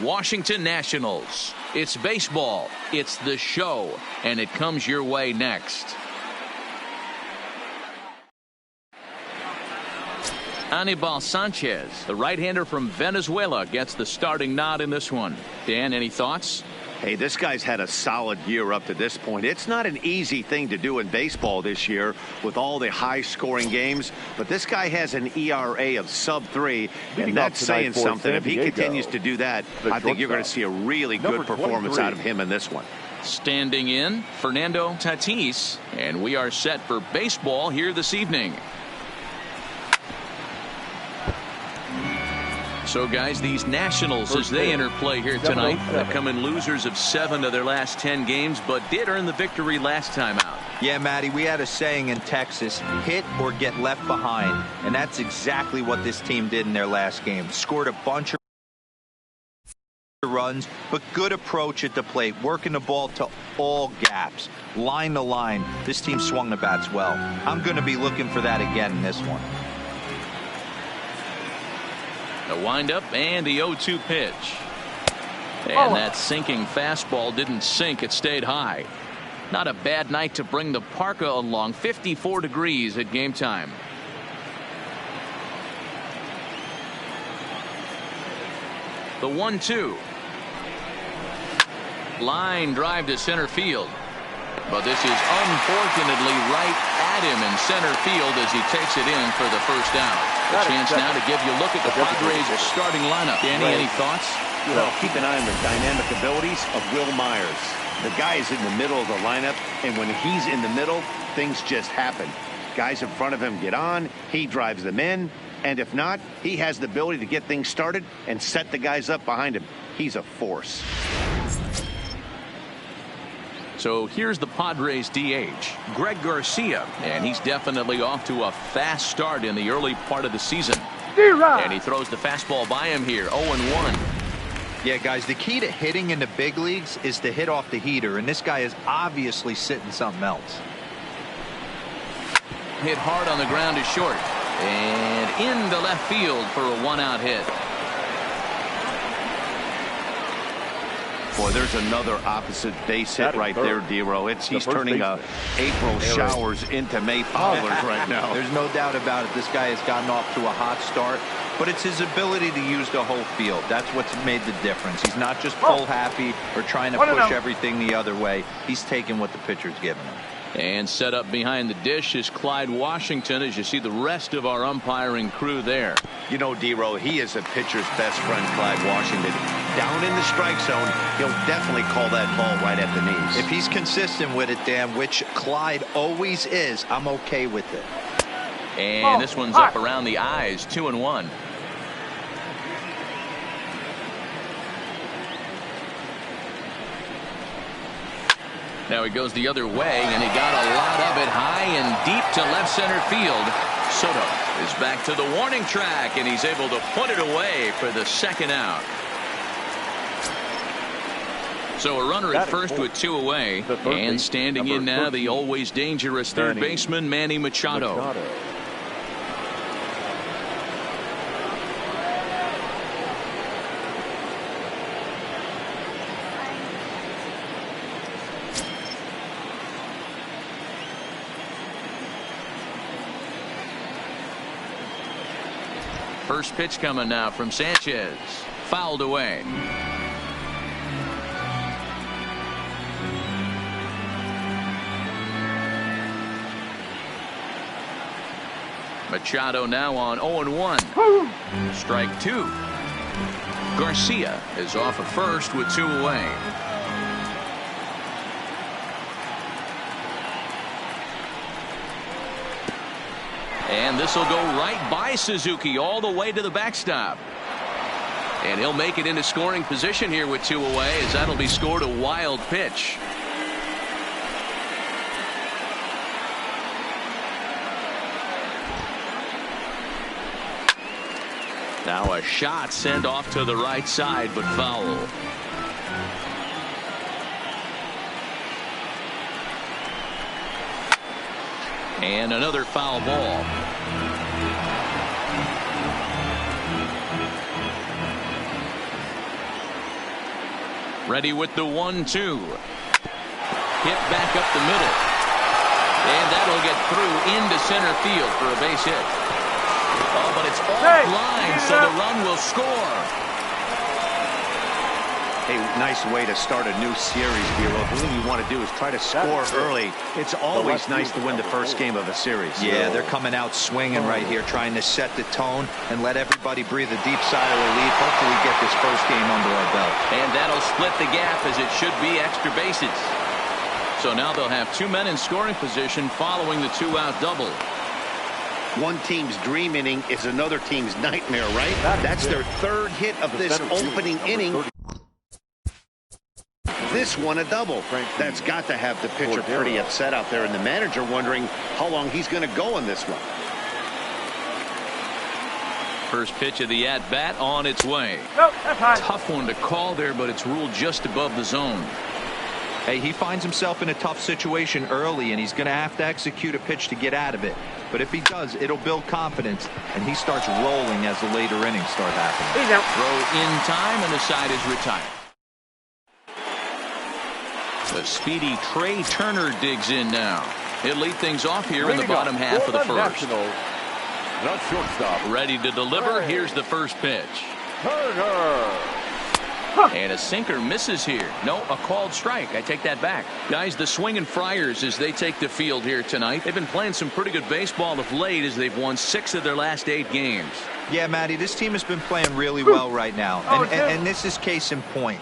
Washington Nationals. It's baseball. It's the show. And it comes your way next. Anibal Sanchez, the right-hander from Venezuela, gets the starting nod in this one. Dan, any thoughts? Hey, this guy's had a solid year up to this point. It's not an easy thing to do in baseball this year with all the high-scoring games, but this guy has an ERA of sub-3, and that's saying something. If he continues to do that, I think you're going to see a really good performance out of him in this one. Standing in, Fernando Tatis, and we are set for baseball here this evening. So, guys, these Nationals, as they enter play here tonight, come in losers of 7 of their last 10 games, but did earn the victory last time out. Yeah, Matty, we had a saying in Texas, hit or get left behind, and that's exactly what this team did in their last game. Scored a bunch of runs, but good approach at the plate, working the ball to all gaps, line to line. This team swung the bats well. I'm going to be looking for that again in this one. The windup and the 0-2 pitch. And that sinking fastball didn't sink. It stayed high. Not a bad night to bring the parka along. 54 degrees at game time. The 1-2. Line drive to center field. But this is unfortunately right at him in center field as he takes it in for the first out. A chance now to give you a look at the Padres starting lineup. Danny, any thoughts? Well, keep an eye on the dynamic abilities of Will Myers. The guy is in the middle of the lineup, and when he's in the middle, things just happen. Guys in front of him get on, he drives them in, and if not, he has the ability to get things started and set the guys up behind him. He's a force. So here's the Padres DH, Greg Garcia, and he's definitely off to a fast start in the early part of the season. And he throws the fastball by him here, 0-1. Yeah, guys, the key to hitting in the big leagues is to hit off the heater, and this guy is obviously sitting something else. Hit hard on the ground to short, and into left field for a one-out hit. Boy, there's another opposite base hit right there, Dero. He's turning April showers into May powers right now. There's no doubt about it. This guy has gotten off to a hot start, but it's his ability to use the whole field. That's what's made the difference. He's not just pull happy or trying to push everything the other way. He's taking what the pitcher's giving him. And set up behind the dish is Clyde Washington, as you see the rest of our umpiring crew there. You know, Dero, he is a pitcher's best friend, Clyde Washington. Down in the strike zone, he'll definitely call that ball right at the knees. If he's consistent with it, Dan, which Clyde always is, I'm okay with it. And this one's up around the eyes, 2-1. Now he goes the other way, and he got a lot of it high and deep to left center field. Soto is back to the warning track, and he's able to put it away for the second out. So a runner at first with 2 away, and standing in now the always dangerous third baseman Manny Machado. First pitch coming now from Sanchez. Fouled away. Machado now on 0-1. Strike 2. Garcia is off at first with 2 away. And this will go right by Suzuki all the way to the backstop. And he'll make it into scoring position here with 2 away, as that'll be scored a wild pitch. Now a shot sent off to the right side, but foul. And another foul ball. Ready with the 1-2. Hit back up the middle. And that'll get through into center field for a base hit. Oh, but it's offline, so the run will score. Hey, nice way to start a new series, Bureau. The thing you want to do is try to score early. It's always nice to win the first game of a series. Yeah, they're coming out swinging right here, trying to set the tone and let everybody breathe a deep sigh of relief. Hopefully get this first game under our belt. And that'll split the gap, as it should be extra bases. So now they'll have 2 men in scoring position following the 2-out double. One team's dream inning is another team's nightmare, right? That's their third hit of this opening inning. This one a double. That's got to have the pitcher pretty upset out there, and the manager wondering how long he's going to go in this one. First pitch of the at-bat on its way. Tough one to call there, but it's ruled just above the zone. Hey, he finds himself in a tough situation early, and he's going to have to execute a pitch to get out of it. But if he does, it'll build confidence, and he starts rolling as the later innings start happening. Throw in time, and the side is retired. The speedy Trey Turner digs in now. He'll lead things off here in the bottom half of the first. Ready to deliver. Here's the first pitch. And a sinker misses here. No, a called strike. I take that back. Guys, the swinging Friars as they take the field here tonight. They've been playing some pretty good baseball of late as they've won 6 of their last 8 games. Yeah, Matty, this team has been playing really well right now. And this is case in point.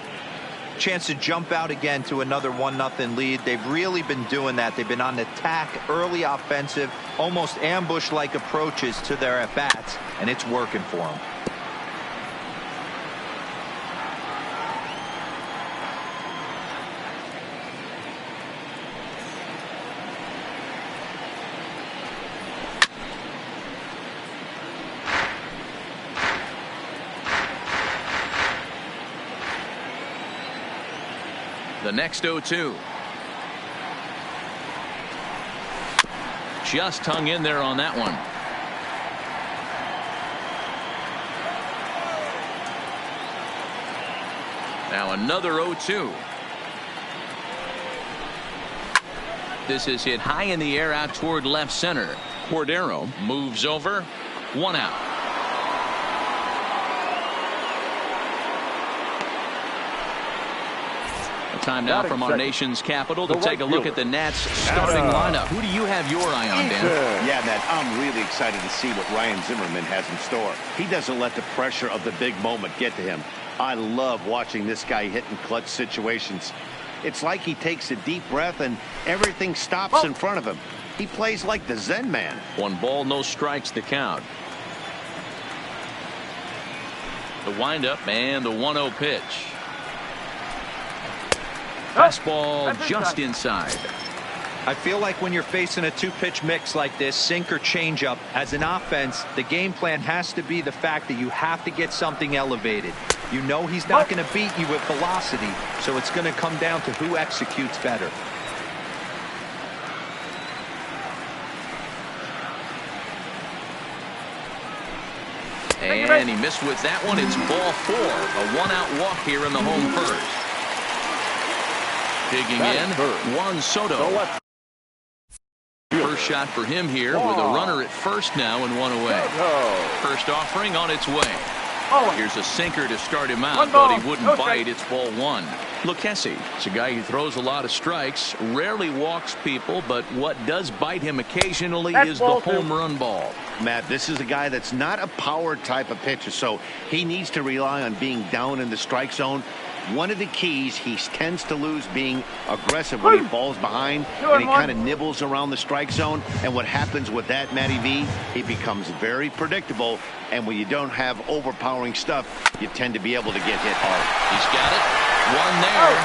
Chance to jump out again to another 1-0 lead. They've really been doing that. They've been on attack, early offensive, almost ambush-like approaches to their at-bats, and it's working for them. The next 0-2. Just hung in there on that one. Now another 0-2. This is hit high in the air out toward left center. Cordero moves over. 1 out. Time now from our nation's capital to take a look at the Nats starting lineup. Who do you have your eye on, Dan? Yeah, Matt, I'm really excited to see what Ryan Zimmerman has in store. He doesn't let the pressure of the big moment get to him. I love watching this guy hit in clutch situations. It's like he takes a deep breath and everything stops in front of him. He plays like the Zen man. 1 ball, no strikes to count. The windup and the 1-0 pitch. Fastball just inside. I feel like when you're facing a 2-pitch mix like this, sink or changeup, as an offense, the game plan has to be the fact that you have to get something elevated. You know he's not going to beat you with velocity, so it's going to come down to who executes better. And he missed with that one. It's ball 4. A 1-out walk here in the home first. Digging in, Juan Soto. First shot for him here with a runner at first now and 1 away. First offering on its way. Here's a sinker to start him out, but he wouldn't bite. It's ball 1. Lucchesi, it's a guy who throws a lot of strikes, rarely walks people, but what does bite him occasionally is the home run ball. Matt, this is a guy that's not a power type of pitcher, so he needs to rely on being down in the strike zone. One of the keys, he tends to lose being aggressive when he falls behind, and he kind of nibbles around the strike zone. And what happens with that, Matty V, he becomes very predictable. And when you don't have overpowering stuff, you tend to be able to get hit hard. He's got it. 1 there.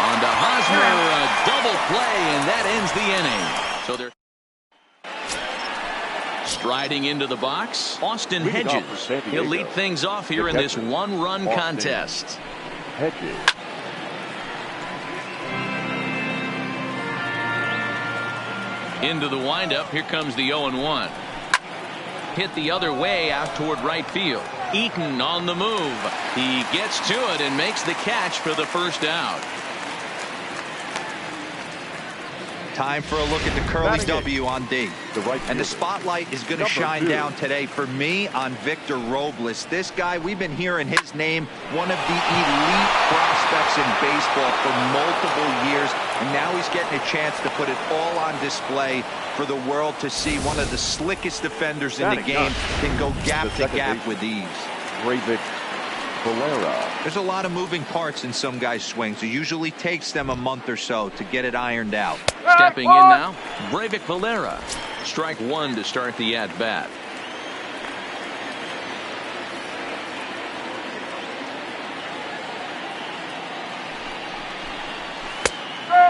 On to Hosmer, a double play, and that ends the inning. So they're striding into the box. Austin Hedges. He'll lead things off here in this 1-run contest. Hedges. Into the windup. Here comes the 0-1. Hit the other way out toward right field. Eaton on the move. He gets to it and makes the catch for the first out. Time for a look at the Curly W on D. And the spotlight is going to shine down today for me on Victor Robles. This guy, we've been hearing his name, one of the elite prospects in baseball for multiple years. And now he's getting a chance to put it all on display for the world to see. One of the slickest defenders in the game can go gap to gap with ease. There's a lot of moving parts in some guys' swings. It usually takes them a month or so to get it ironed out. Stepping in now, Breivik Valera. Strike one to start the at-bat.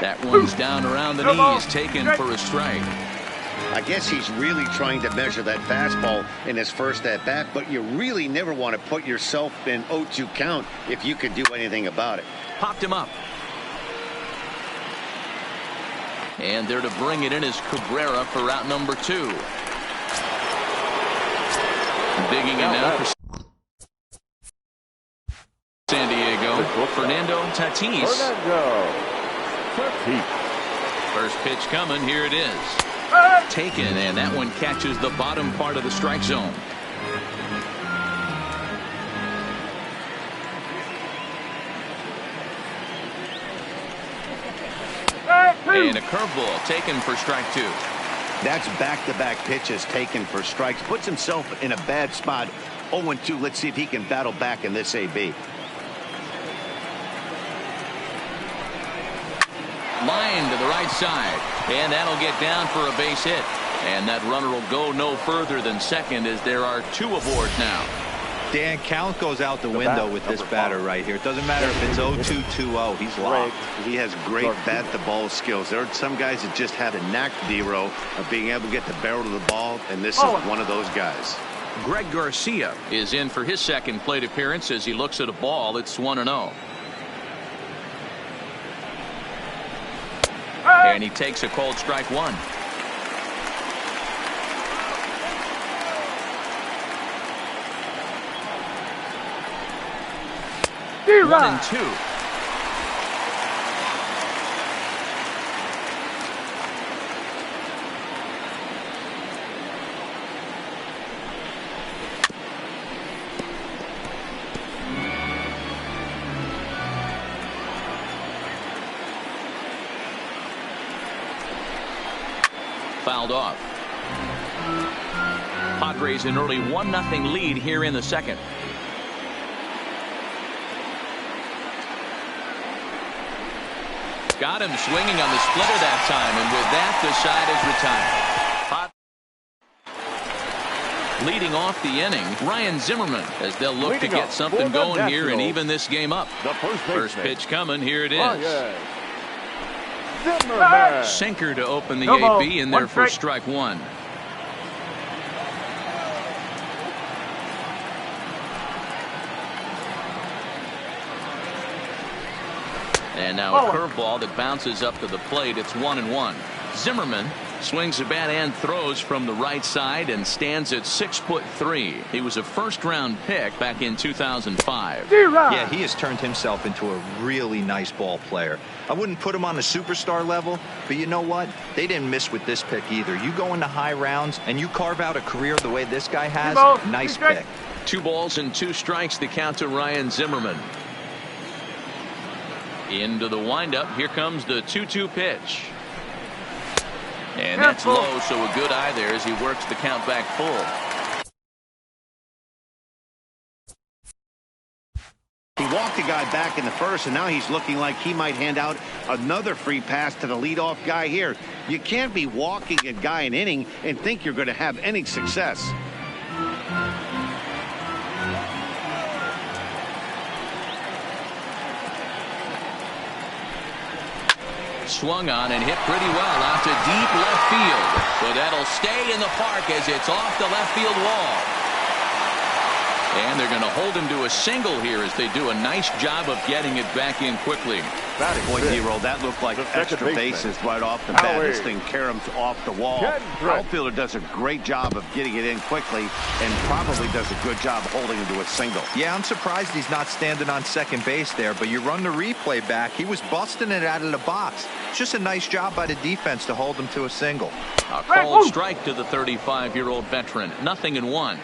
That one's down around the knees, taken for a strike. I guess he's really trying to measure that fastball in his first at-bat, but you really never want to put yourself in 0-2 count if you can do anything about it. Popped him up. And there to bring it in is Cabrera for route number 2. Digging in now for San Diego, Fernando Tatis. First pitch coming, here it is. Taken, and that one catches the bottom part of the strike zone. And a curveball taken for strike 2. That's back-to-back pitches taken for strikes. Puts himself in a bad spot. 0-2. Let's see if he can battle back in this AB. Line to the right side, and that'll get down for a base hit. And that runner will go no further than second as there are 2 aboard now. Dan, count goes out the window with this batter right here. It doesn't matter if it's 0-2, 2-0. He's locked. He has great bat-to-ball skills. There are some guys that just have a knack, Dero, of being able to get the barrel of the ball, and this is one of those guys. Greg Garcia is in for his second plate appearance as he looks at a ball. It's 1-0. And he takes a cold strike 1. One and 2. Fouled off. Padres an early 1-0 lead here in the second. Got him swinging on the splitter that time, and with that the side is retired. Leading off the inning, Ryan Zimmerman, as they'll look to get something going here and even this game up. First pitch coming, here it is. Sinker to open the AB, in there for strike 1. And now a curveball that bounces up to the plate. It's 1-1. Zimmerman swings the bat and throws from the right side and stands at 6'3". He was a first-round pick back in 2005. Yeah, he has turned himself into a really nice ball player. I wouldn't put him on the superstar level, but you know what? They didn't miss with this pick either. You go into high rounds and you carve out a career the way this guy has. Nice pick. 2 balls and 2 strikes, the count to Ryan Zimmerman. Into the windup. Here comes the 2-2 pitch. And that's low, so a good eye there as he works the count back full. He walked the guy back in the first, and now he's looking like he might hand out another free pass to the leadoff guy here. You can't be walking a guy an inning and think you're going to have any success. Swung on and hit pretty well out to deep left field. So that'll stay in the park as it's off the left field wall. And they're going to hold him to a single here as they do a nice job of getting it back in quickly. Boy, D-Roll, that looked like extra bases right off the bat. This thing caroms off the wall. Outfielder does a great job of getting it in quickly and probably does a good job holding him to a single. Yeah, I'm surprised he's not standing on second base there, but you run the replay back. He was busting it out of the box. It's just a nice job by the defense to hold him to a single. A called strike to the 35-year-old veteran. 0-1.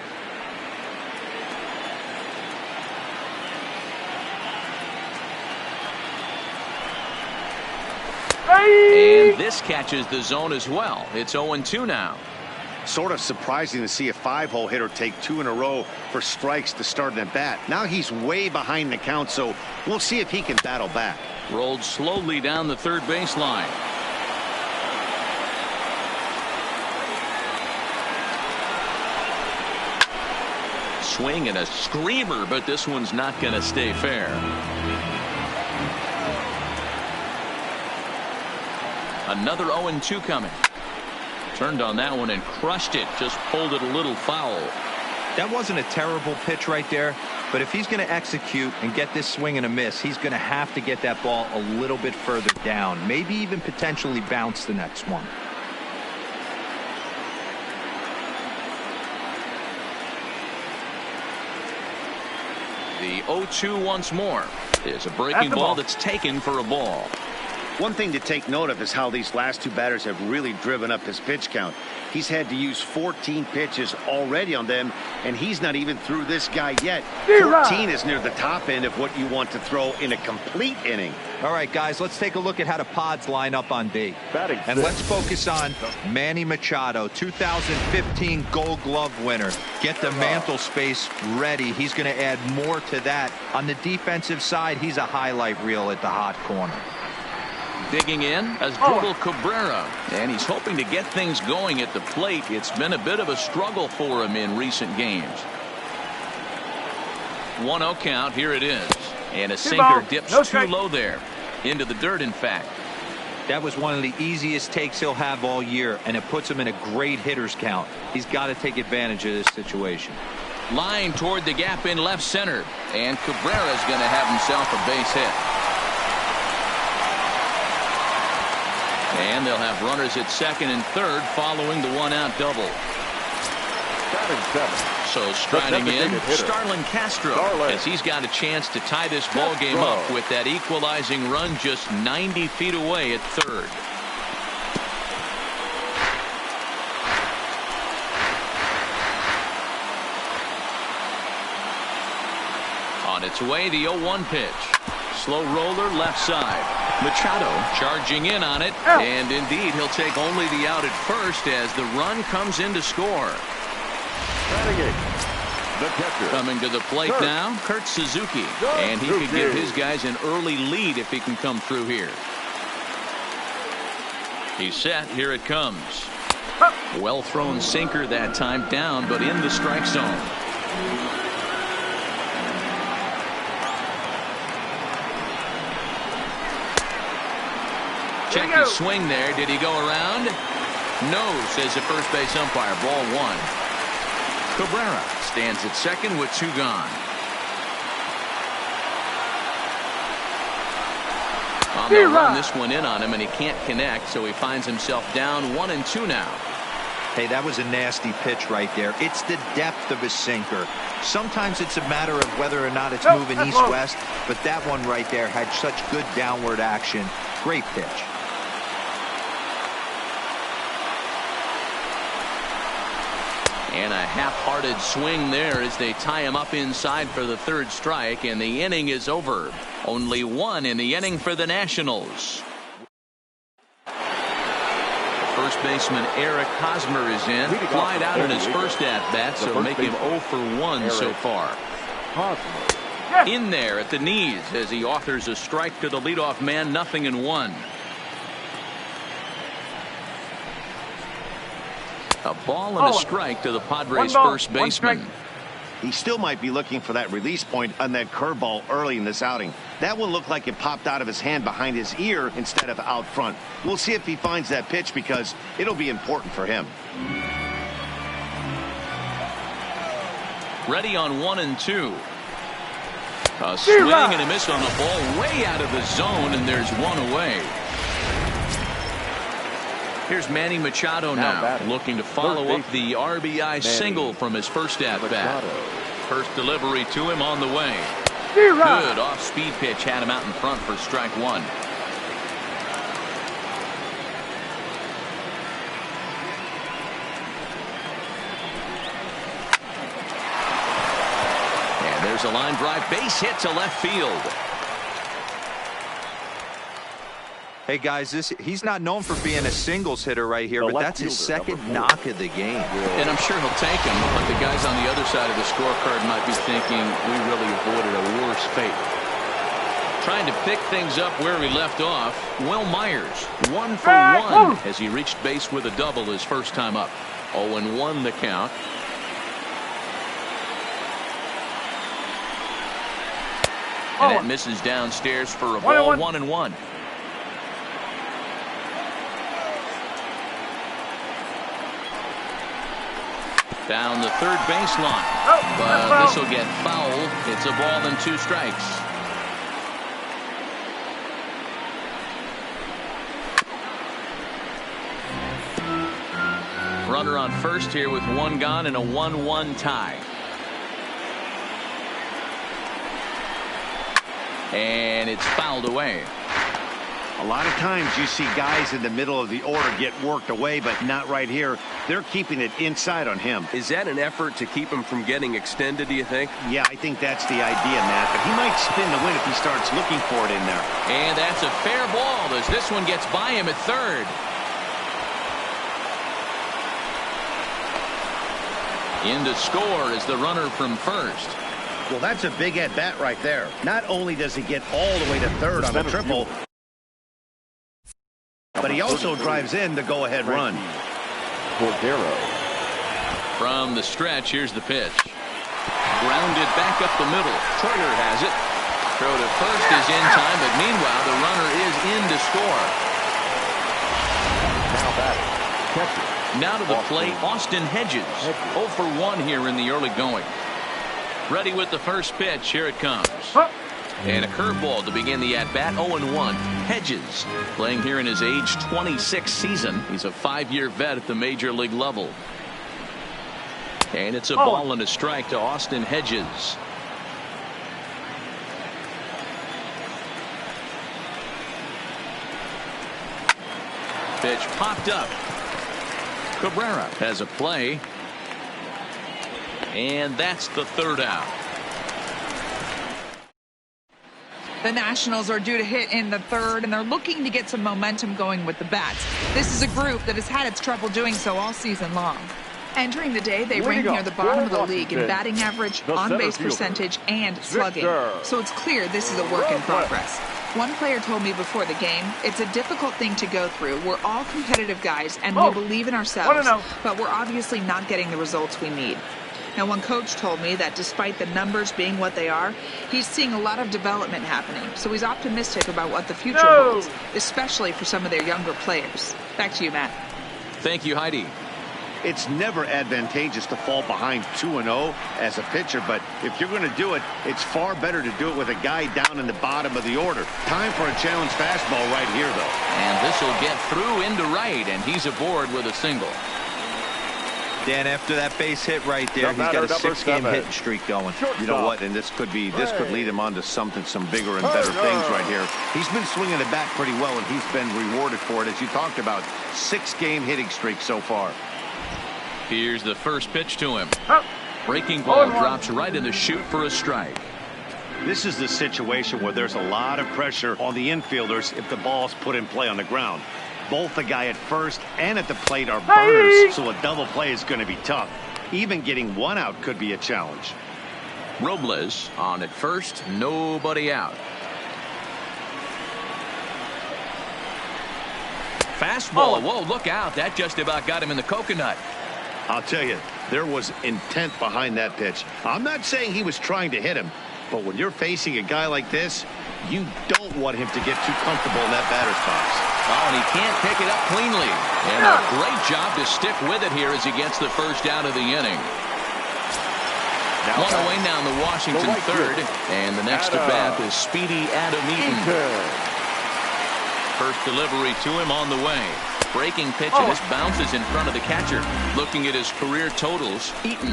And this catches the zone as well. It's 0-2 now. Sort of surprising to see a 5-hole hitter take 2 in a row for strikes to start an at-bat. Now he's way behind the count, so we'll see if he can battle back. Rolled slowly down the third baseline. Swing and a screamer, but this one's not going to stay fair. Another 0-2 coming. Turned on that one and crushed it. Just pulled it a little foul. That wasn't a terrible pitch right there, but if he's going to execute and get this swing and a miss, he's going to have to get that ball a little bit further down. Maybe even potentially bounce the next one. The 0-2 once more. There's a breaking ball that's taken for a ball. One thing to take note of is how these last two batters have really driven up his pitch count. He's had to use 14 pitches already on them, and he's not even through this guy yet. 14 is near the top end of what you want to throw in a complete inning. All right, guys, let's take a look at how the Pods line up on D. And let's focus on Manny Machado, 2015 Gold Glove winner. Get the mantle space ready. He's going to add more to that. On the defensive side, he's a highlight reel at the hot corner. Digging in as Asdrubal Cabrera, and he's hoping to get things going at the plate. It's been a bit of a struggle for him in recent games. 1-0 count. Here it is, and a sinker dips too low there into the dirt. In fact, that was one of the easiest takes he'll have all year, and it puts him in a great hitter's count. He's got to take advantage of this situation. Line toward the gap in left center, and Cabrera's going to have himself a base hit. And they'll have runners at second and third following the one-out double. So striding in, Starlin Castro, as he's got a chance to tie this ball game up with that equalizing run just 90 feet away at third. On its way, the 0-1 pitch. Slow roller left side. Machado charging in on it, and indeed he'll take only the out at first as the run comes in to score. Coming to the plate now, Kurt Suzuki, and he could give his guys an early lead if he can come through here. He's set. Here it comes. Well thrown sinker that time, down but in the strike zone. Check his swing there. Did he go around? No, says the first base umpire. Ball one. Cabrera stands at second with 2 gone. They'll run this one in on him, and he can't connect, so he finds himself down 1-2 now. Hey, that was a nasty pitch right there. It's the depth of his sinker. Sometimes it's a matter of whether or not it's moving east-west, but that one right there had such good downward action. Great pitch. And a half-hearted swing there as they tie him up inside for the third strike, and the inning is over. Only 1 in the inning for the Nationals. First baseman Eric Hosmer is in. Flied out in his first at-bat, so make him 0 for 1 so far. In there at the knees as he offers a strike to the leadoff man. 0-1. A ball and a strike to the Padres first baseman. He still might be looking for that release point on that curveball early in this outing. That one looked like it popped out of his hand behind his ear instead of out front. We'll see if he finds that pitch because it'll be important for him. Ready on 1 and 2. A swing and a miss on the ball way out of the zone, and there's one away. Here's Manny Machado now looking to follow up the RBI single from his first at-bat. First delivery to him on the way. Good off-speed pitch had him out in front for strike one. And there's a line drive base hit to left field. Hey guys, he's not known for being a singles hitter right here, but that's his second knock of the game. And I'm sure he'll take him, but the guys on the other side of the scorecard might be thinking we really avoided a worse fate. Trying to pick things up where he left off, Will Myers, 1 for 1 as he reached base with a double his first time up. 0-1 the count. And that misses downstairs for a ball. 1-1. Down the third baseline. But this will get fouled. It's a ball and 2 strikes. Runner on first here with 1 gone and a 1-1 tie. And it's fouled away. A lot of times you see guys in the middle of the order get worked away, but not right here. They're keeping it inside on him. Is that an effort to keep him from getting extended, do you think? Yeah, I think that's the idea, Matt. But he might spin the win if he starts looking for it in there. And that's a fair ball as this one gets by him at third. In to score is the runner from first. Well, that's a big at-bat right there. Not only does he get all the way to third on a triple, but he also drives in the go-ahead run. From the stretch, here's the pitch. Grounded back up the middle. Turner has it. Throw to first is in time, but meanwhile, the runner is in to score. Now to the plate, Austin Hedges. 0 for 1 here in the early going. Ready with the first pitch. Here it comes. And a curveball to begin the at-bat. 0-1. Hedges playing here in his age 26 season. He's a 5-year vet at the major league level. And it's a ball and a strike to Austin Hedges. Pitch popped up. Cabrera has a play. And that's the third out. The Nationals are due to hit in the third, and they're looking to get some momentum going with the bats. This is a group that has had its trouble doing so all season long. Entering the day, they rank near the bottom of the league in batting average, on-base percentage, and slugging. So it's clear this is a work in progress. One player told me before the game, it's a difficult thing to go through. We're all competitive guys, and we believe in ourselves, but we're obviously not getting the results we need. Now, one coach told me that despite the numbers being what they are, he's seeing a lot of development happening. So he's optimistic about what the future holds, especially for some of their younger players. Back to you, Matt. Thank you, Heidi. It's never advantageous to fall behind 2-0 as a pitcher, but if you're going to do it, it's far better to do it with a guy down in the bottom of the order. Time for a challenge fastball right here, though. And this will get through into right, and he's aboard with a single. Dan, after that base hit right there, he's got a 6-game hitting streak going. You know what? And this could lead him on to some bigger and better things right here. He's been swinging the bat pretty well, and he's been rewarded for it, as you talked about. 6-game hitting streak so far. Here's the first pitch to him. Breaking ball drops right in the chute for a strike. This is the situation where there's a lot of pressure on the infielders if the ball's put in play on the ground. Both the guy at first and at the plate are burners, so a double play is going to be tough. Even getting one out could be a challenge. Robles on at first, nobody out. Fastball. Whoa, look out. That just about got him in the coconut. I'll tell you, there was intent behind that pitch. I'm not saying he was trying to hit him, but when you're facing a guy like this, you don't want him to get too comfortable in that batter's box. Oh, and he can't pick it up cleanly. And a great job to stick with it here as he gets the first out of the inning. One away now in the Washington third. And the next at bat is speedy Adam Eaton. First delivery to him on the way. Breaking pitch, and this bounces in front of the catcher. Looking at his career totals, Eaton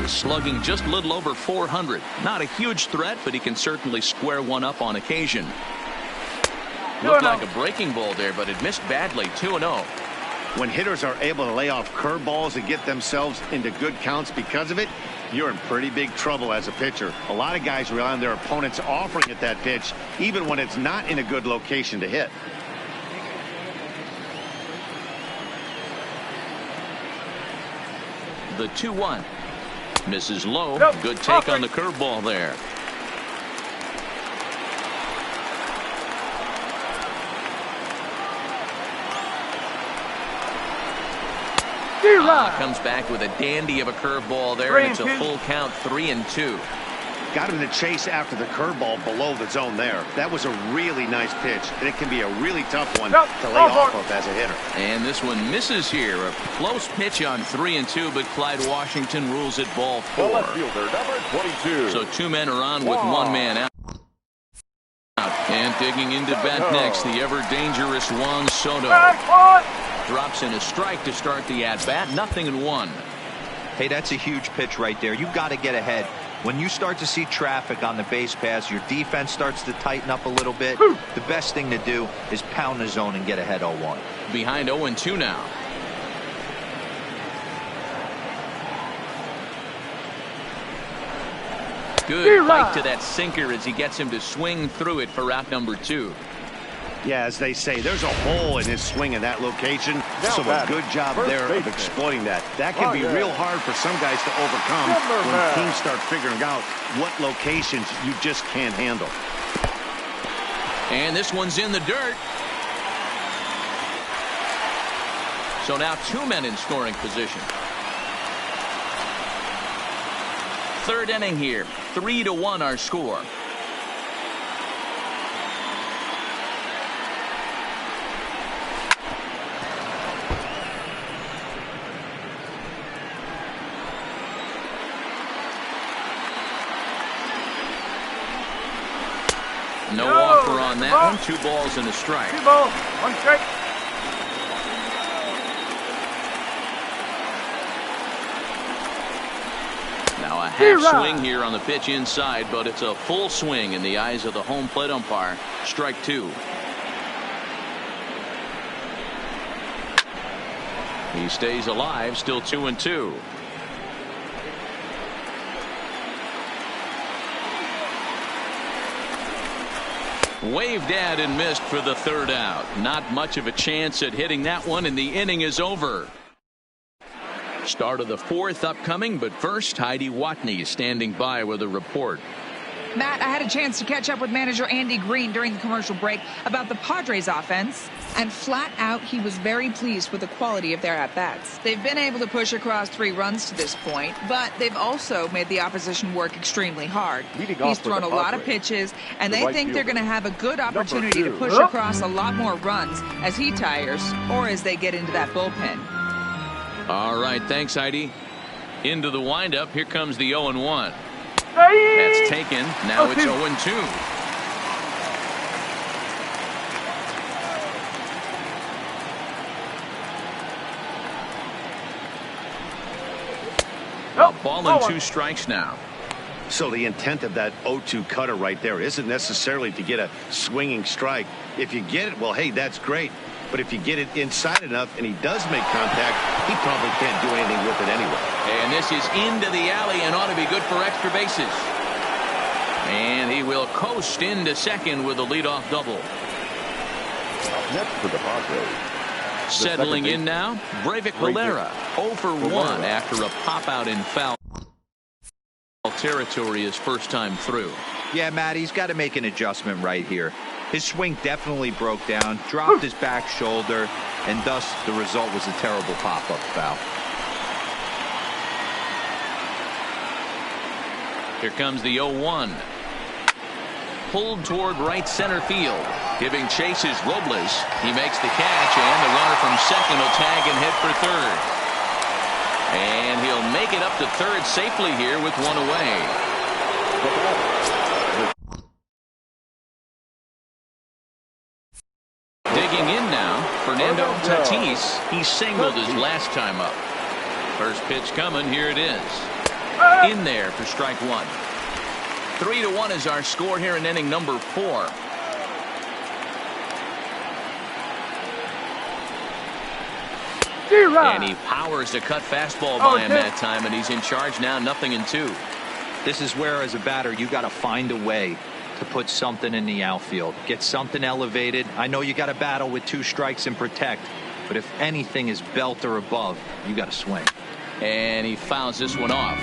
is slugging just a little over 400. Not a huge threat, but he can certainly square one up on occasion. Looked like a breaking ball there, but it missed badly. 2-0. When hitters are able to lay off curveballs and get themselves into good counts because of it, you're in pretty big trouble as a pitcher. A lot of guys rely on their opponents offering at that pitch, even when it's not in a good location to hit. The 2-1. Misses low. Good take on the curveball there. Comes back with a dandy of a curveball there, and it's a full count, 3-2. Got him to chase after the curveball below the zone there. That was a really nice pitch, and it can be a really tough one to lay off of as a hitter. And this one misses here. A close pitch on 3-2, but Clyde Washington rules it ball 4. The left fielder, number 22. So 2 men are on with 1 man out. And digging into bat next, the ever-dangerous Juan Soto. Drops in a strike to start the at-bat. 0-1. Hey, that's a huge pitch right there. You got to get ahead. When you start to see traffic on the base pass, your defense starts to tighten up a little bit. The best thing to do is pound the zone and get ahead 0-1. Behind 0-2 now. Good bite to that sinker as he gets him to swing through it for out number 2. Yeah, as they say, there's a hole in his swing in that location, so a good job there of exploiting that. That can be real hard for some guys to overcome when teams start figuring out what locations you just can't handle. And this one's in the dirt. So now 2 men in scoring position. Third inning here. 3-1 our score. No offer on that one. 2 balls and a strike. 2 balls, 1 strike. Now a half swing here on the pitch inside, but it's a full swing in the eyes of the home plate umpire. Strike 2. He stays alive, still 2-2. Waved at and missed for the 3rd out. Not much of a chance at hitting that one, and the inning is over. Start of the 4th upcoming, but first, Heidi Watney is standing by with a report. Matt, I had a chance to catch up with manager Andy Green during the commercial break about the Padres offense, and flat out, he was very pleased with the quality of their at-bats. They've been able to push across 3 runs to this point, but they've also made the opposition work extremely hard. He's thrown a lot of pitches, and they think they're going to have a good opportunity to push across a lot more runs as he tires or as they get into that bullpen. All right, thanks, Heidi. Into the windup, here comes the 0-1. That's taken. Now it's 0-2. A ball and 2 strikes now. So the intent of that 0-2 cutter right there isn't necessarily to get a swinging strike. If you get it, well, hey, that's great. But if you get it inside enough and he does make contact, he probably can't do anything with it anyway. And this is into the alley and ought to be good for extra bases. And he will coast into second with a leadoff double. Next for the Padres. Settling in now, Breivik Valera, 0 for 1 after a pop-out in foul territory his first time through. Yeah, Matt, he's got to make an adjustment right here. His swing definitely broke down, dropped his back shoulder, and thus the result was a terrible pop-up foul. Here comes the 0-1. Pulled toward right center field. Giving chase is Robles. He makes the catch, and the runner from second will tag and hit for third. And he'll make it up to third safely here with one away. Digging in now, Fernando Tatis. He singled his last time up. First pitch coming. Here it is. In there for strike one. 3-1 is our score here in inning number 4. And he powers a cut fastball by him that time, and he's in charge now, 0-2. This is where, as a batter, you got to find a way to put something in the outfield. Get something elevated. I know you got to battle with 2 strikes and protect, but if anything is belt or above, you got to swing. And he fouls this one off.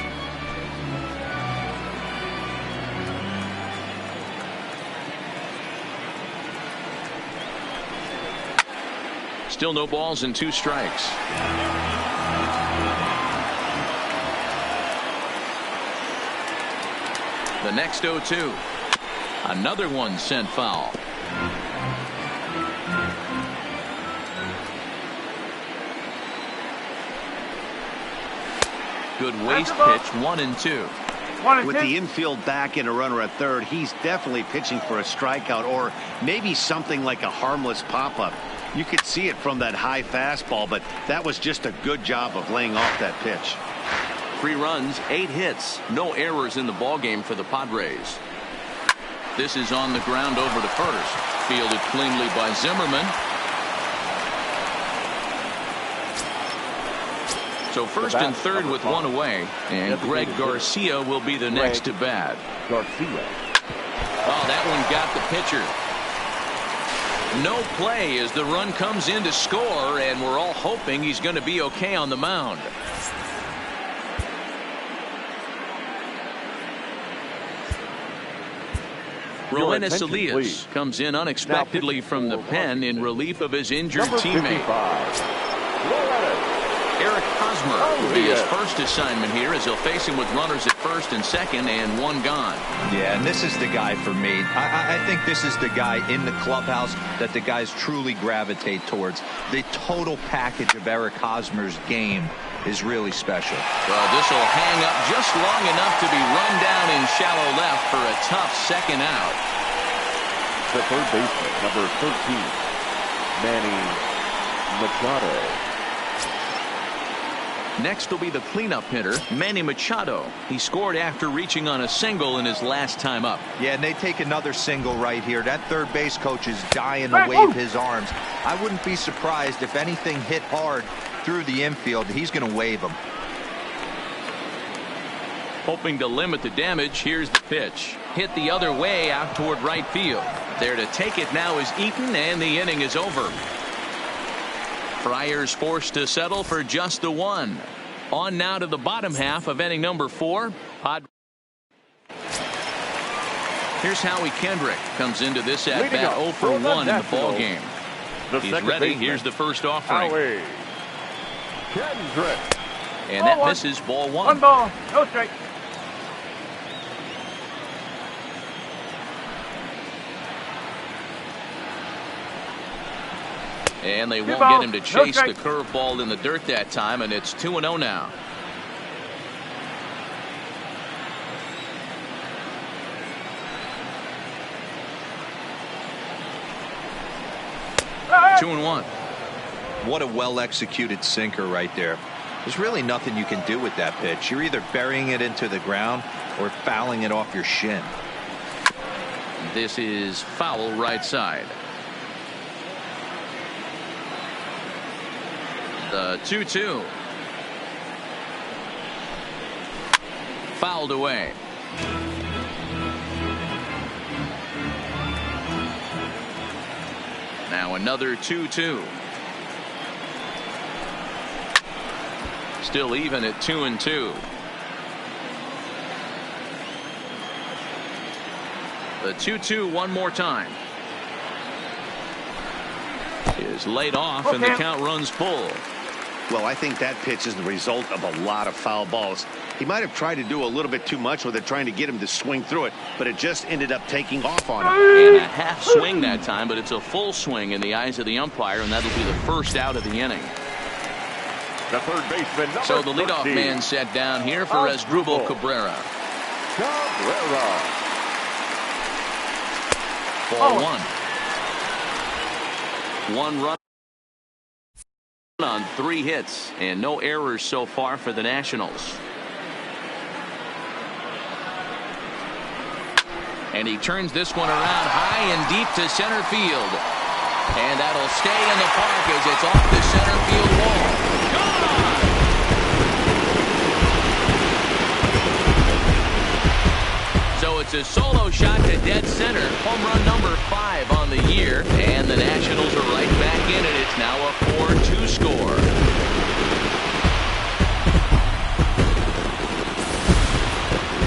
Still no balls and 2 strikes. The next 0-2. Another one sent foul. Good waste pitch, 1-2. With the infield back and a runner at third, he's definitely pitching for a strikeout or maybe something like a harmless pop-up. You could see it from that high fastball, but that was just a good job of laying off that pitch. 3 runs, 8 hits, no errors in the ballgame for the Padres. This is on the ground over to first. Fielded cleanly by Zimmerman. So first and third with 1 away, and Greg Garcia will be the next to bat. Oh, that one got the pitcher. No play as the run comes in to score, and we're all hoping he's going to be okay on the mound. Roenis Elias comes in unexpectedly from the pen in relief of his injured teammate. Eric Hosmer will be his first assignment here as he'll face him with runners at first and second and 1 gone. Yeah, and this is the guy for me. I think this is the guy in the clubhouse that the guys truly gravitate towards. The total package of Eric Hosmer's game is really special. Well, this will hang up just long enough to be run down in shallow left for a tough second out. The third baseman, number 13, Manny Machado. Next will be the cleanup hitter, Manny Machado. He scored after reaching on a single in his last time up. Yeah, and they take another single right here. That third base coach is dying to wave his arms. I wouldn't be surprised if anything hit hard through the infield. He's going to wave them. Hoping to limit the damage, here's the pitch. Hit the other way out toward right field. There to take it now is Eaton, and the inning is over. Friars forced to settle for just the 1. On now to the bottom half of inning number 4. Here's Howie Kendrick. Comes into this at bat 0 for 1 in the ball game. He's ready. Here's the first offering. Howie Kendrick. And that misses ball 1. 1 ball, no strike. And they won't get him to chase the curveball in the dirt that time, and it's 2-0 now. Hey! 2-1. What a well-executed sinker right there. There's really nothing you can do with that pitch. You're either burying it into the ground or fouling it off your shin. This is foul right side. The 2-2. Fouled away. Now another 2-2. Still even at 2-2. The 2-2 one more time. Is laid off, and the count runs full. Well, I think that pitch is the result of a lot of foul balls. He might have tried to do a little bit too much with it, trying to get him to swing through it, but it just ended up taking off on him. And a half swing that time, but it's a full swing in the eyes of the umpire, and that'll be the first out of the inning. The third baseman, number So the leadoff 13. man set down here for Asdrubal Cabrera. Cabrera. Ball one. One run on 3 hits and no errors so far for the Nationals. And he turns this one around high and deep to center field. And that'll stay in the park as it's off the center field wall. Gone! So it's a solo shot to dead center. Home run number 5 on the year. And the Nationals are right back in it. It's now a 4-2 score.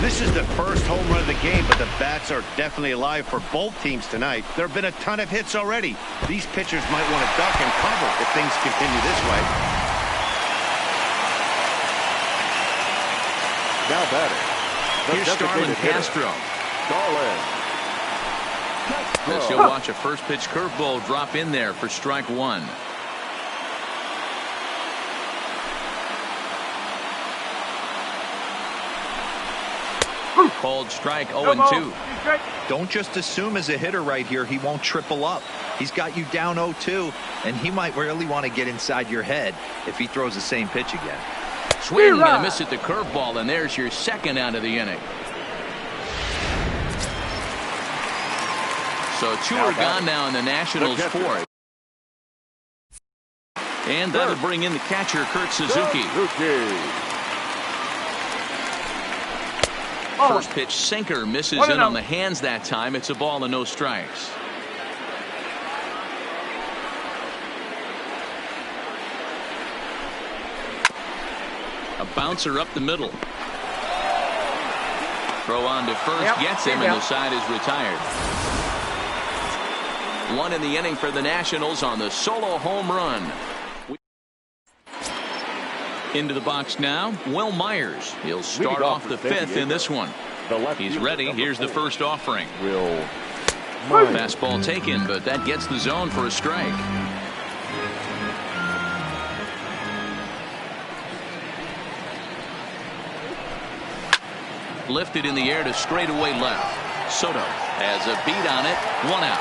This is the first home run of the game, but the bats are definitely alive for both teams tonight. There have been a ton of hits already. These pitchers might want to duck and cover if things continue this way. Now batting. Here's Starlin Castro. Starlin. As you'll watch a first pitch curveball drop in there for strike 1. Called strike 0-2. Don't just assume as a hitter right here he won't triple up. He's got you down 0-2, and he might really want to get inside your head if he throws the same pitch again. Swing and a miss at the curveball, and there's your second out of the inning. So 2 are gone now in the Nationals' 4th. And that'll bring in the catcher, Kurt Suzuki. First pitch sinker misses in on the hands that time. It's a ball and no strikes. A bouncer up the middle. Throw on to first, gets him, and the side is retired. 1 in the inning for the Nationals on the solo home run. Into the box now, Will Myers. He'll start off the 5th in this one. He's ready. Here's the first offering. Fastball taken, but that gets the zone for a strike. Lifted in the air to straightaway left. Soto has a beat on it. 1 out.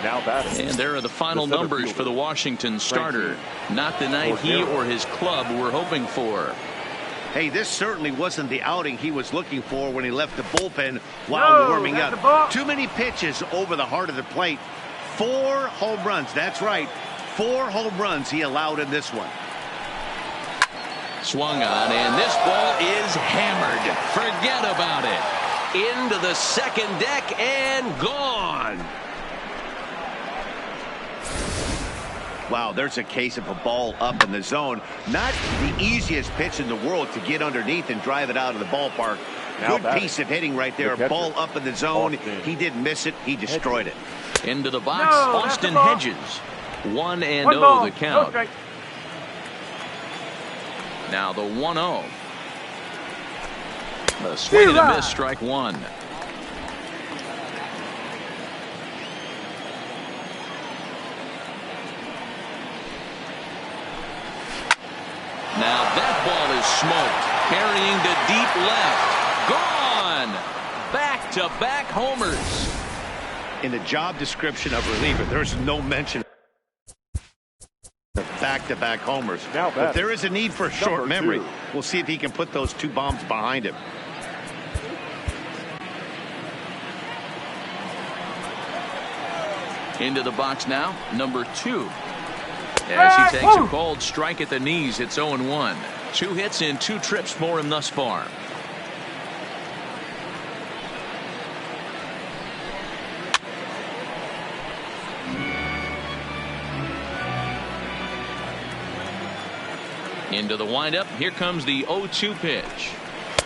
And there are the final numbers for the Washington starter. Not the night he or his club were hoping for. Hey, this certainly wasn't the outing he was looking for when he left the bullpen while warming up. Too many pitches over the heart of the plate. 4 home runs. That's right. 4 home runs he allowed in this one. Swung on, and this ball is hammered. Forget about it. Into the second deck and gone. Wow, there's a case of a ball up in the zone. Not the easiest pitch in the world to get underneath and drive it out of the ballpark. Good piece of hitting right there. Ball up in the zone. He didn't miss it. He destroyed it. Into the box, Austin Hedges. 1-0 the count. Now the 1-0. The swing and a miss, strike 1. Now that ball is smoked. Carrying to deep left. Gone. Back-to-back homers. In the job description of reliever, there's no mention of back-to-back homers. But there is a need for short memory. We'll see if he can put those 2 bombs behind him. Into the box now, number 2. As he takes a cold strike at the knees, it's 0-1. 2 hits in 2 trips for him thus far. Into the windup. Here comes the 0-2 pitch.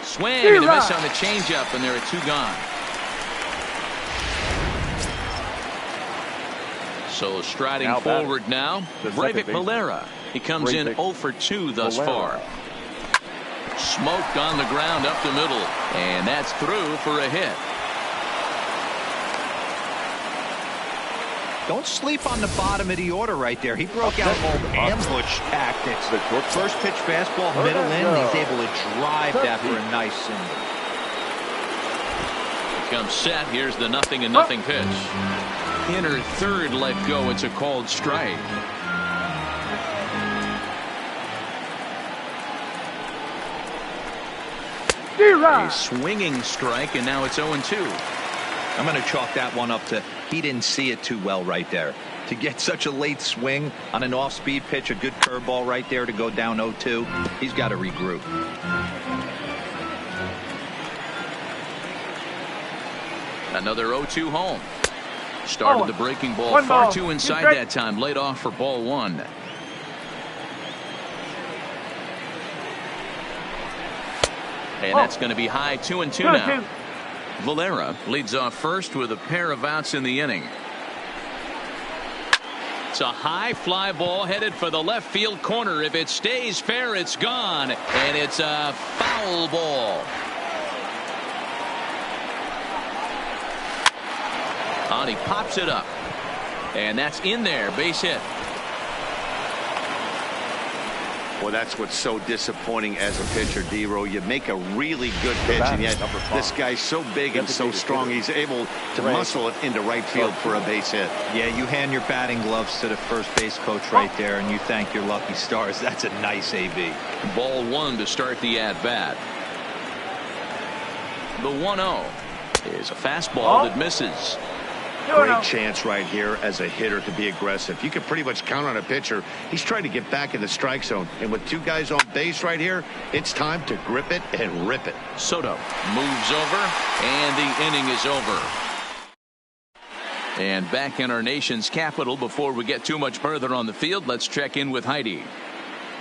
Swing and a miss on the changeup, and there are 2 gone. So striding forward now, Breivik Valera. He comes in 0 for 2 thus far. Smoked on the ground up the middle, and that's through for a hit. Don't sleep on the bottom of the order right there. He broke out old ambush tactics. First pitch fastball, middle in, and he's able to drive that for a nice single. Comes set. Here's the 0-0 pitch. Inner third let go. It's a called strike. A swinging strike, and now it's 0-2. I'm going to chalk that one up to he didn't see it too well right there. To get such a late swing on an off-speed pitch, a good curveball right there to go down 0-2, he's got to regroup. Another 0-2 home. Started the breaking ball far too inside that time. Laid off for ball one. And that's going to be high 2-2 now. Valera leads off first with a pair of outs in the inning. It's a high fly ball headed for the left field corner. If it stays fair, it's gone. And it's a foul ball. And he pops it up. And that's in there. Base hit. Well, that's what's so disappointing as a pitcher, D-Row. You make a really good pitch, and yet this guy's so big and so strong, he's able to muscle it into right field for a base hit. Yeah, you hand your batting gloves to the first base coach right there, and you thank your lucky stars. That's a nice AB. Ball one to start the at-bat. The 1-0 is a fastball that misses. Great chance right here as a hitter to be aggressive. You can pretty much count on a pitcher. He's trying to get back in the strike zone. And with two guys on base right here, it's time to grip it and rip it. Soto moves over, and the inning is over. And back in our nation's capital, before we get too much further on the field, let's check in with Heidi.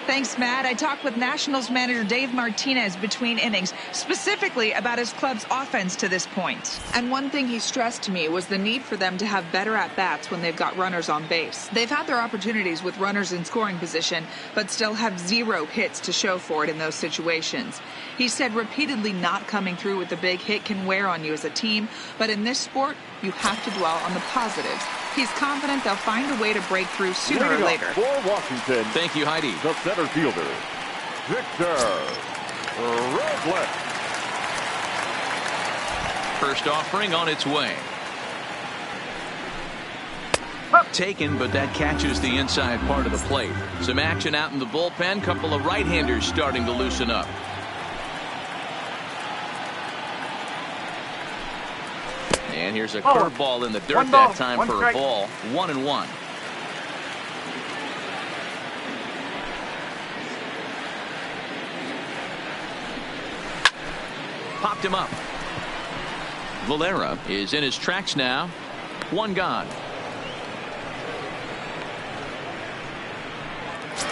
Thanks, Matt. I talked with Nationals manager Dave Martinez between innings, specifically about his club's offense to this point. And one thing he stressed to me was the need for them to have better at-bats when they've got runners on base. They've had their opportunities with runners in scoring position, but still have 0 hits to show for it in those situations. He said repeatedly not coming through with the big hit can wear on you as a team, but in this sport, you have to dwell on the positives. He's confident they'll find a way to break through sooner or later. For Washington, thank you, Heidi. the center fielder, Victor Robles. First offering on its way. Taken, but that catches the inside part of the plate. Some action out in the bullpen. Couple of right-handers starting to loosen up. And here's a curveball in the dirt that time for a ball. 1-1. Popped him up. Valera is in his tracks now. One gone.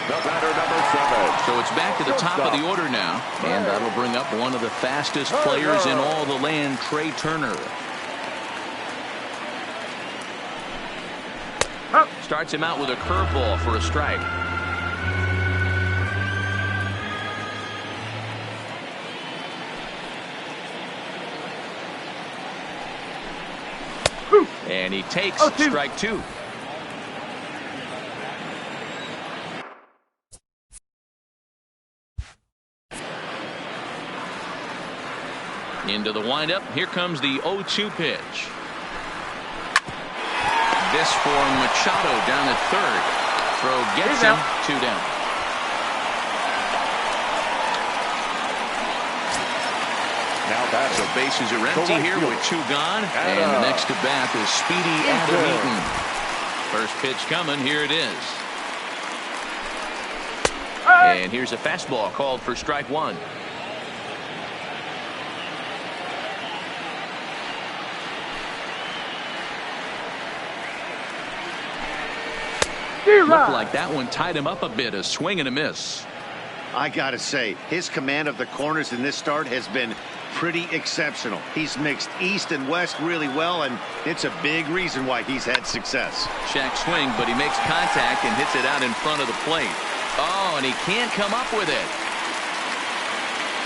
The batter, number 7. So it's back to the top of the order now. And that'll bring up one of the fastest players in all the land, Trey Turner. Starts him out with a curveball for a strike. And he takes strike 2. Into the windup. Here comes the 0-2 pitch. This for Machado down at third. Throw gets him. 2 down. Now batter. So bases are empty here with 2 gone. And the next to bat is speedy Adam Eaton. First pitch coming. Here it is. And here's a fastball called for strike 1. Looked like that one tied him up a bit. A swing and a miss. I gotta say, his command of the corners in this start has been pretty exceptional. He's mixed east and west really well, and it's a big reason why he's had success. Check swing, but he makes contact and hits it out in front of the plate. Oh, and he can't come up with it.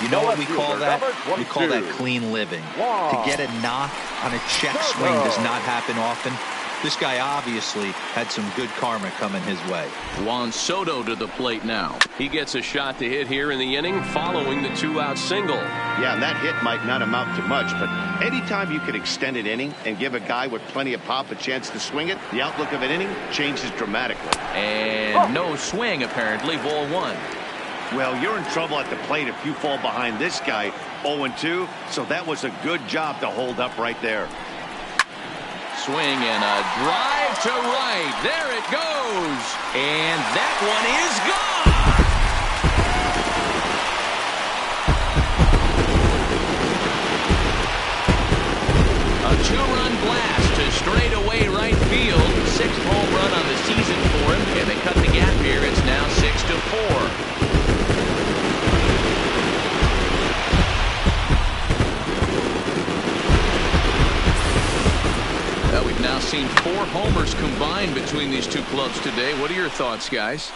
You know what we call that? We call that clean living. To get a knock on a check swing does not happen often. This guy obviously had some good karma coming his way. Juan Soto to the plate now. He gets a shot to hit here in the inning following the 2-out single. Yeah, and that hit might not amount to much, but anytime you can extend an inning and give a guy with plenty of pop a chance to swing it, the outlook of an inning changes dramatically. And no swing, apparently. Ball 1. Well, you're in trouble at the plate if you fall behind this guy 0-2, so that was a good job to hold up right there. Swing and a drive to right. There it goes. And that one is gone. A 2-run blast to straightaway right field. 6th home run on the season for him. And they cut the gap here. It's now 6-4. We've now seen 4 homers combined between these two clubs today. What are your thoughts, guys?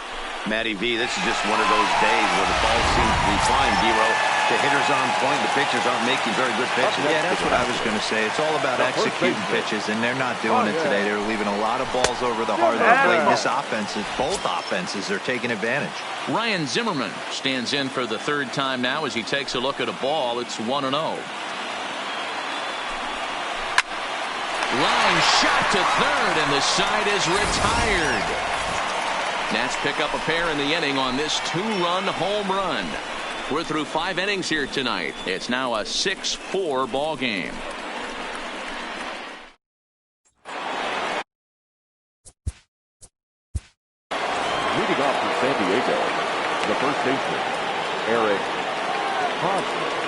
Matty V, this is just one of those days where the ball seems to be flying, Giro. The hitter's on point, the pitchers aren't making very good pitches. Yeah, that's what I was going to say. It's all about executing pitches, and they're not doing it today. They're leaving a lot of balls over the heart of the plate. This offense, both offenses are taking advantage. Ryan Zimmerman stands in for the 3rd time now as he takes a look at a ball. It's 1-0. Line shot to third, and the side is retired. Nats pick up a pair in the inning on this 2-run home run. We're through 5 innings here tonight. It's now a 6-4 ball game. Leading off for San Diego, the first baseman, Eric Hosmer.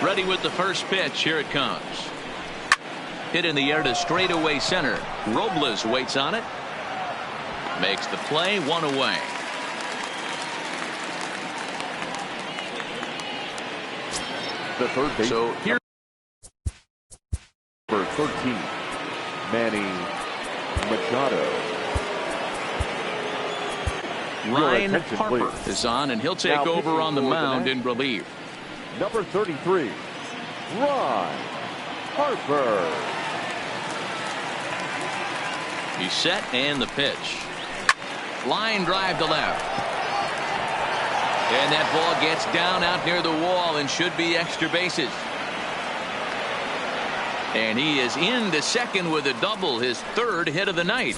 Ready with the first pitch. Here it comes. Hit in the air to straightaway center. Robles waits on it. Makes the play. 1 away. The third baseman. So here. Number 13, Manny Machado. Ryan Harper is on, and he'll take over on the mound in relief. Number 33, Ron Harper. He's set, and the pitch. Line drive to left. And that ball gets down out near the wall and should be extra bases. And he is into second with a double, his 3rd hit of the night.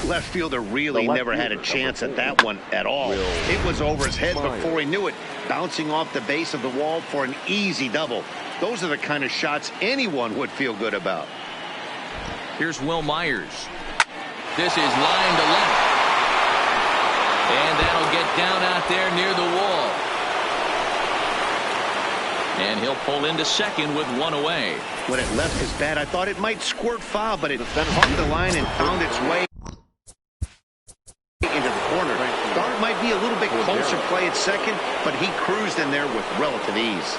Left fielder really never had a chance at that one at all. It was over his head before he knew it, bouncing off the base of the wall for an easy double. Those are the kind of shots anyone would feel good about. Here's Will Myers. This is line to left. And that'll get down out there near the wall. And he'll pull into second with 1 away. When it left his bat, I thought it might squirt foul, but it hung the line and found its way into the corner. Thought it might be a little bit closer play at second, but he cruised in there with relative ease.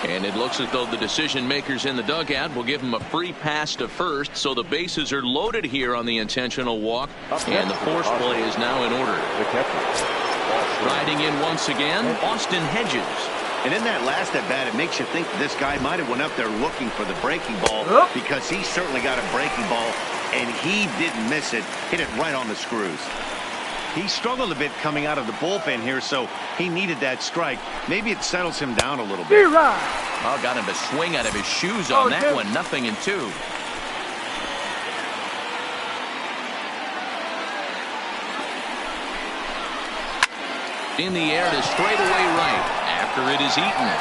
And it looks as though the decision makers in the dugout will give him a free pass to first, so the bases are loaded here on the intentional walk, and the force play is now in order. Riding in once again, Austin Hedges. And in that last at bat, it makes you think this guy might have went up there looking for the breaking ball, because he certainly got a breaking ball, and he didn't miss it. Hit it right on the screws. He struggled a bit coming out of the bullpen here, so he needed that strike. Maybe it settles him down a little bit. Oh, got him to swing out of his shoes on that one. 0-2. In the air to straightaway right after it is eaten.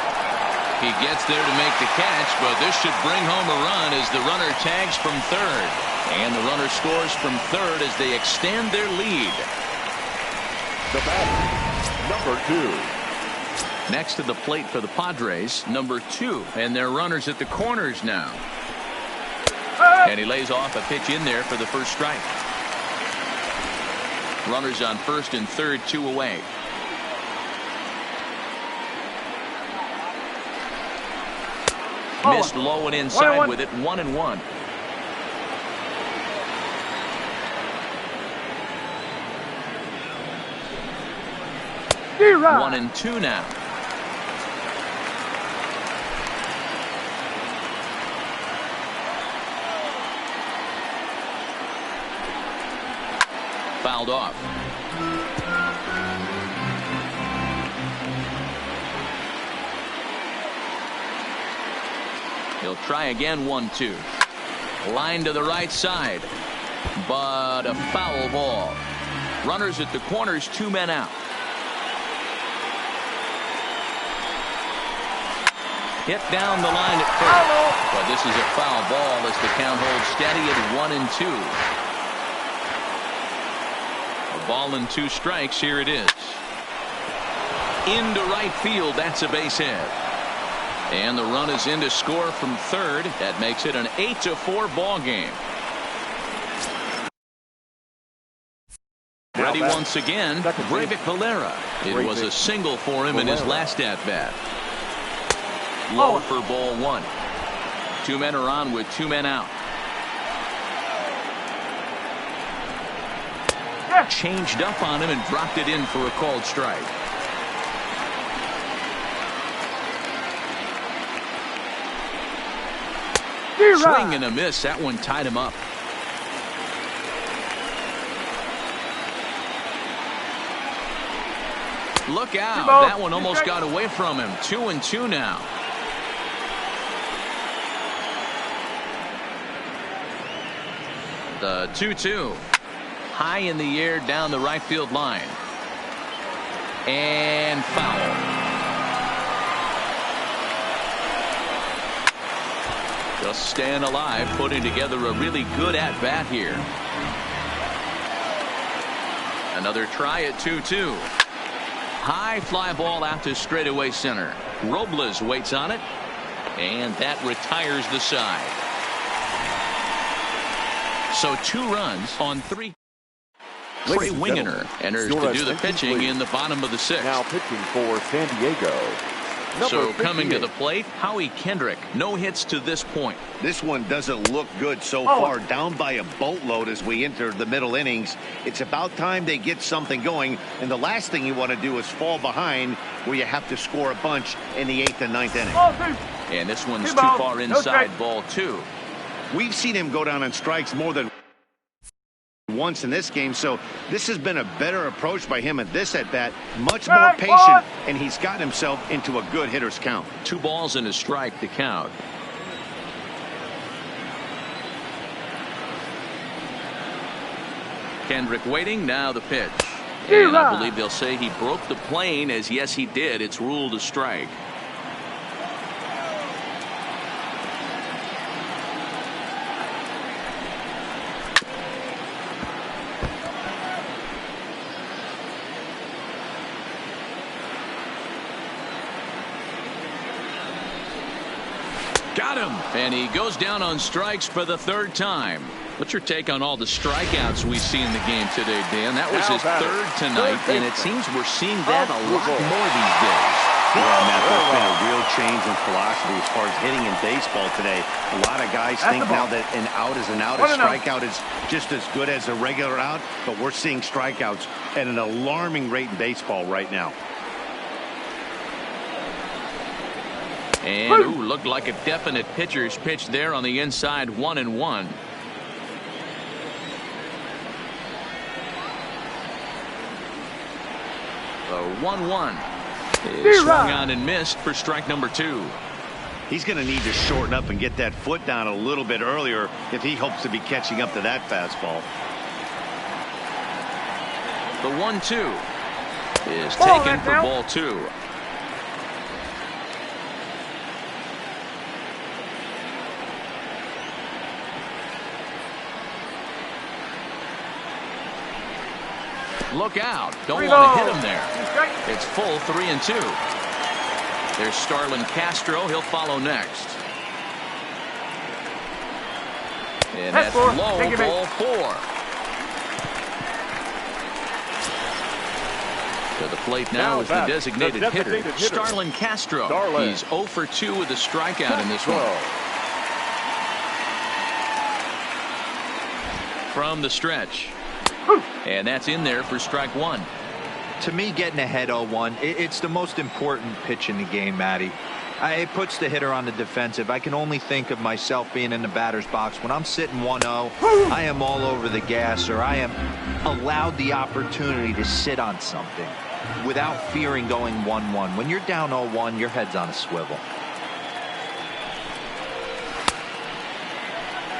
He gets there to make the catch, but this should bring home a run as the runner tags from third. And the runner scores from third as they extend their lead. The batter, number 2. Next to the plate for the Padres, number 2. And they're runners at the corners now. And he lays off a pitch in there for the first strike. Runners on first and third, 2 away. Missed low and inside with it, 1-1. 1-2 now. Fouled off. He'll try again. 1-2. Line to the right side, but a foul ball. Runners at the corners, 2 men out. Hit down the line at first, but this is a foul ball as the count holds steady at 1-2. A ball and 2 strikes. Here it is. Into right field. That's a base hit. And the run is in to score from third. That makes it an 8-4 ball game. Ready once again, Breivik Valera. It was a single for him in his last at-bat. Low for ball 1. 2 men are on with 2 men out. Changed up on him and dropped it in for a called strike. Swing and a miss. That one tied him up. Look out. That one almost got away from him. 2-2 now. The 2-2. High in the air down the right field line. And foul. Just staying alive, putting together a really good at-bat here. Another try at 2-2. High fly ball out to straightaway center. Robles waits on it, and that retires the side. So 2 runs on 3. Trey Wingener enters to do the pitching in the bottom of the 6th. Now pitching for San Diego. So coming to the plate, Howie Kendrick. No hits to this point. This one doesn't look good so far. Down by a boatload as we enter the middle innings. It's about time they get something going. And the last thing you want to do is fall behind where you have to score a bunch in the 8th and 9th inning. And this one's too far inside, ball 2. We've seen him go down on strikes more than once in this game, so this has been a better approach by him at this at bat. Much more patient, and he's gotten himself into a good hitter's count. 2 balls and a strike to count. Kendrick waiting. Now the pitch. And I believe they'll say he broke the plane, as yes he did. It's ruled a strike. Got him. And he goes down on strikes for the 3rd time. What's your take on all the strikeouts we see in the game today, Dan? That was his 3rd tonight, and it seems we're seeing that a lot more these days. Yeah, Matt, there's been a real change in philosophy as far as hitting in baseball today. A lot of guys think now that an out is an out, a strikeout is just as good as a regular out, but we're seeing strikeouts at an alarming rate in baseball right now. And ooh, looked like a definite pitcher's pitch there on the inside. 1-1. The 1-1 is swung on and missed for strike number 2. He's going to need to shorten up and get that foot down a little bit earlier if he hopes to be catching up to that fastball. The 1-2 is taken for ball 2. Look out. Don't want to hit him there. It's full 3-2. There's Starlin Castro. He'll follow next. And that's low, ball 4. To the plate now is the designated hitter, Starlin Castro. He's 0 for 2 with a strikeout in this one. From the stretch. And that's in there for strike 1. To me, getting ahead 0-1, it's the most important pitch in the game, Matty. It puts the hitter on the defensive. I can only think of myself being in the batter's box. When I'm sitting 1-0, I am all over the gas, or I am allowed the opportunity to sit on something without fearing going 1-1. When you're down 0-1, your head's on a swivel.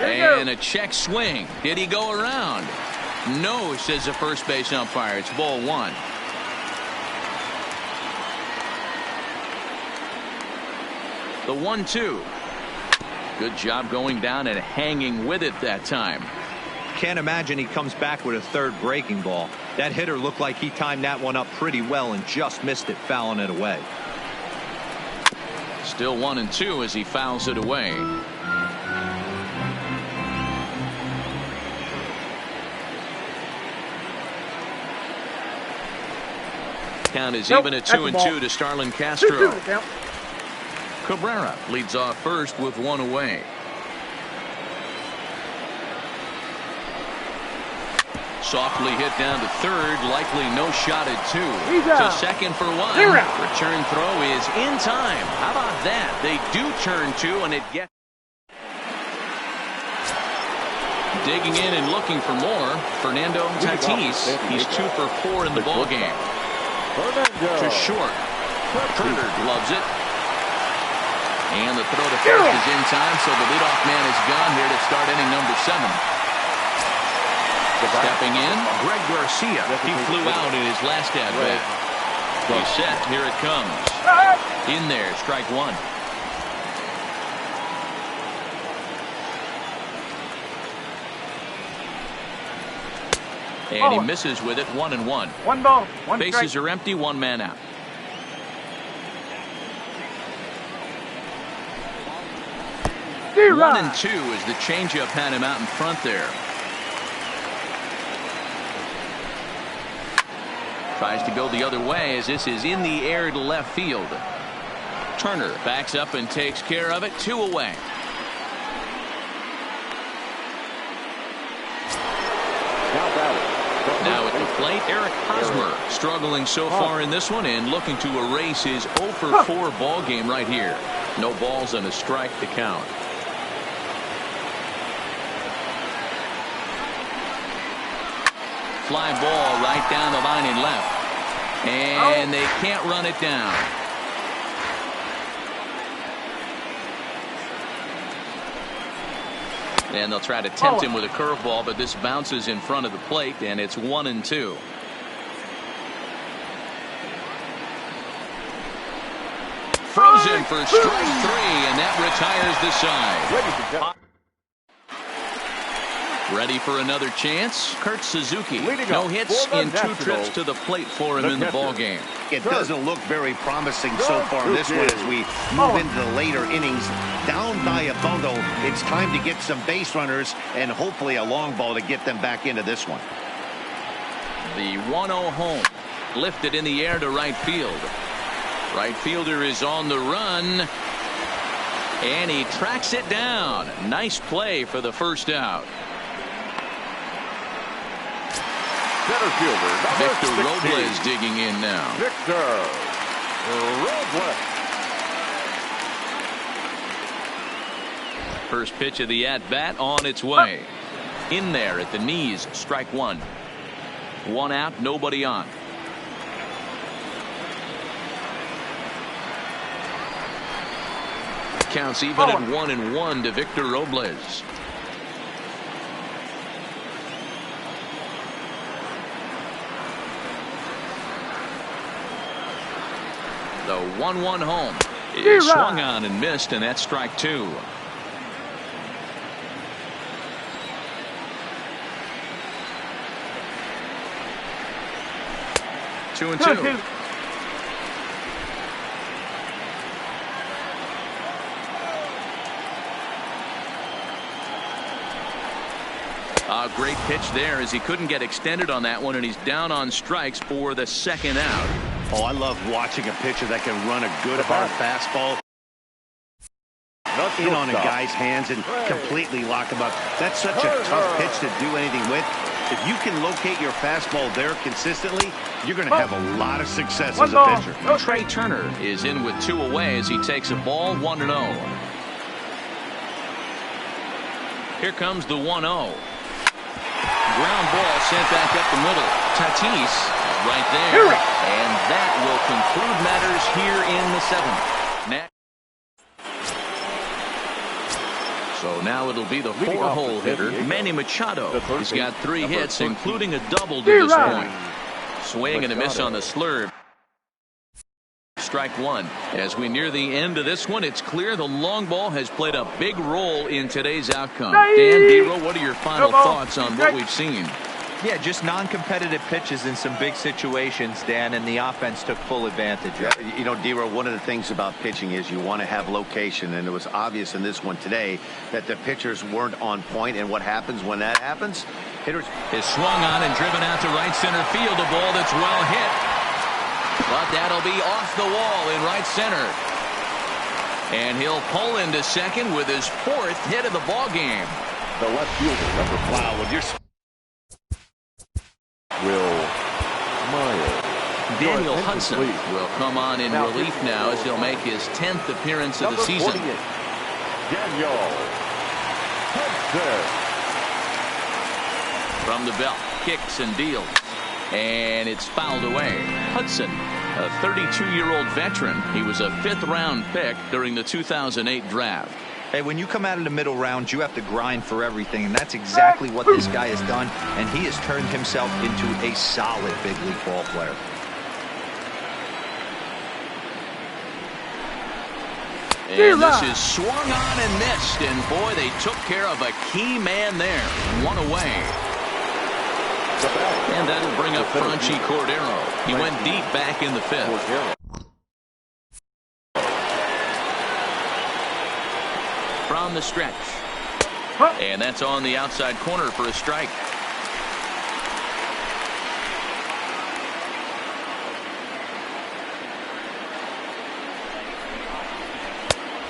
And a check swing. Did he go around? No, says the first base umpire. It's ball one. The 1-2. Good job going down and hanging with it that time. Can't imagine he comes back with a third breaking ball. That hitter looked like he timed that one up pretty well and just missed it, fouling it away. Still 1-2 as he fouls it away. Count is even at 2-2 to Starlin Castro. Cabrera leads off first with one away. Softly hit down to third, likely no shot at two. To second for one. Return throw is in time. How about that? They do turn two, and it gets. Digging in and looking for more, Fernando Tatis. He's 2 for 4 in the ball game. To short. Turner gloves it. And the throw to first is in time, so the leadoff man is gone here to start inning number 7. Stepping in, Greg Garcia. He flew out in his last at-bat. He's set. Here it comes. In there, strike one. And he misses with it, 1-1. 1 ball, 1 Bases strike. are empty, 1 man out. Zero. 1-2 as the changeup had him out in front there. Tries to go the other way as this is in the air to left field. Turner backs up and takes care of it. 2 away. Now at the plate, Eric Hosmer struggling so far in this one and looking to erase his 0 for 4 ball game right here. No balls and a strike to count. Fly ball right down the line and left. And they can't run it down. And they'll try to tempt him with a curveball, but this bounces in front of the plate, and it's 1-2. Frozen for strike 3, and that retires the side. Ready for another chance? Kurt Suzuki. No hits in 2 trips to the plate for him in the ball game. It doesn't look very promising so far in this one as we move into the later innings. Down by a bundle, it's time to get some base runners and hopefully a long ball to get them back into this one. The 1-0 home. Lifted in the air to right field. Right fielder is on the run. And he tracks it down. Nice play for the first out. Center fielder, Victor 16. Robles digging in now. Victor Robles. First pitch of the at-bat on its way. In there at the knees, strike 1. 1 out, nobody on. Counts even at 1-1 to Victor Robles. The 1-1 home is swung on and missed, and that's strike 2. Two and two. A great pitch there as he couldn't get extended on that one, and he's down on strikes for the second out. Oh, I love watching a pitcher that can run a good hard fastball in on a guy's hands and completely lock him up. That's such a tough pitch to do anything with. If you can locate your fastball there consistently, you're going to have a lot of success as a pitcher. Trey Turner is in with 2 away as he takes a ball 1-0. Here comes the 1-0. Ground ball sent back up the middle. Tatis right there. And that will conclude matters here in the 7th. So now it'll be the 4-hole hitter, Manny Machado. He's got 3 hits, including a double to this point. Swing and a miss on the slurve. Strike 1. As we near the end of this one, it's clear the long ball has played a big role in today's outcome. Dan Dero, what are your final thoughts on what we've seen? Yeah, just non-competitive pitches in some big situations, Dan, and the offense took full advantage of it. You know, Dero, one of the things about pitching is you want to have location, and it was obvious in this one today that the pitchers weren't on point, and what happens when that happens? Hitters is swung on and driven out to right center field, a ball that's well hit. But that'll be off the wall in right center. And he'll pull into second with his 4th hit of the ball game. The left fielder, number 5. wow, with your Will Myers. Daniel Hudson will come on in relief now as he'll make his 10th appearance of the season. Daniel Hudson. From the belt, kicks and deals. And it's fouled away. Hudson, a 32-year-old veteran. He was a 5th-round pick during the 2008 draft. Hey, when you come out of the middle rounds, you have to grind for everything, and that's exactly what this guy has done, and he has turned himself into a solid big league ball player. And this is swung on and missed, and boy, they took care of a key man there. 1 away. And that'll bring up Franchy Cordero. He went deep back in the 5th. From the stretch. And that's on the outside corner for a strike.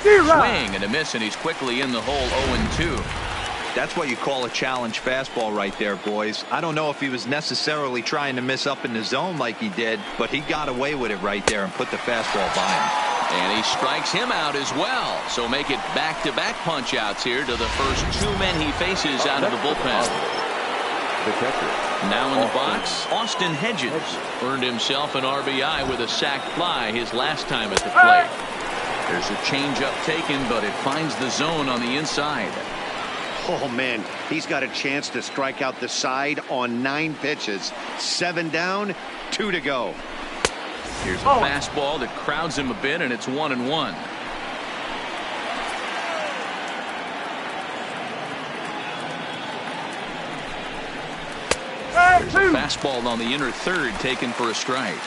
Swing and a miss, and he's quickly in the hole. 0-2. That's what you call a challenge fastball right there, boys. I don't know if he was necessarily trying to miss up in the zone like he did, but he got away with it right there and put the fastball by him. And he strikes him out as well. So make it back-to-back punch-outs here to the first 2 men he faces out of the bullpen. The catcher. Now in the box, Austin Hedges earned himself an RBI with a sac fly his last time at the plate. There's a changeup taken, but it finds the zone on the inside. Oh, man, he's got a chance to strike out the side on 9 pitches. 7 down, 2 to go. Here's a fastball that crowds him a bit, and it's 1-1. There's a fastball on the inner 3rd taken for a strike.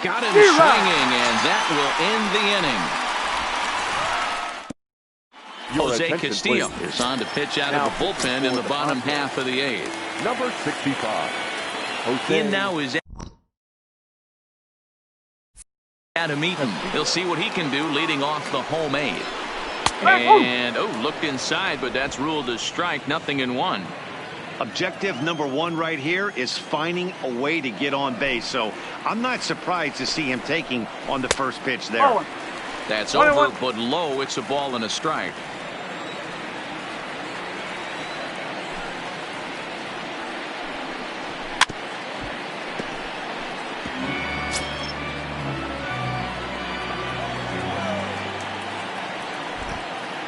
Got him swinging, and that will end the inning. Jose Castillo is on to pitch out of the bullpen in the bottom half of the 8th. Number 65. In now is Adam Eaton. He'll see what he can do leading off the home 8th. And, looked inside, but that's ruled a strike. 0-1. Objective number 1 right here is finding a way to get on base. So I'm not surprised to see him taking on the first pitch there. That's over, but low. It's a ball and a strike.